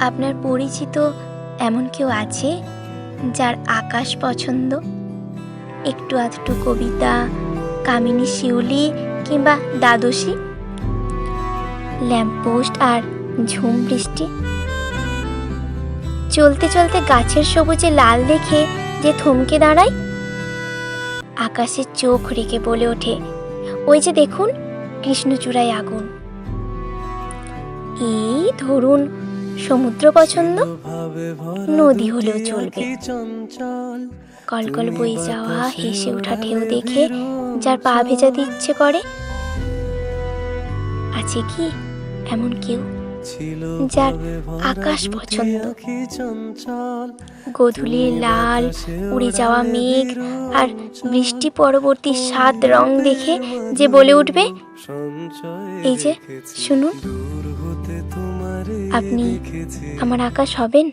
আপনার পরিচিত এমন কেউ আছে যার আকাশ পছন্দ? একটু আধটু কবিতা, কামিনী শিউলি কিংবা দ্বাদশী, ল্যাম্পপোস্ট আর ঝুম বৃষ্টি। চলতে চলতে গাছের সবুজে লাল দেখে যে থমকে দাঁড়ায়, আকাশে চোখ রেখে বলে ওঠে, ওই যে দেখুন কৃষ্ণচূড়ায় আগুন। এই ধরুন সমুদ্র পছন্দ, নদী হলেও চলবে। কলকল বয়ে যাওয়া হেসে ওঠা ঢেউ দেখে যার পা ভেজাতে ইচ্ছে করে। আছে কি এমন কেউ যার আকাশ পছন্দ? গধূলির লাল উড়ে যাওয়া মেঘ আর বৃষ্টি পরবর্তী 7 রং দেখে যে বলে উঠবে, এই যে শুনুন, আপনি আমার আকাশ হবেন।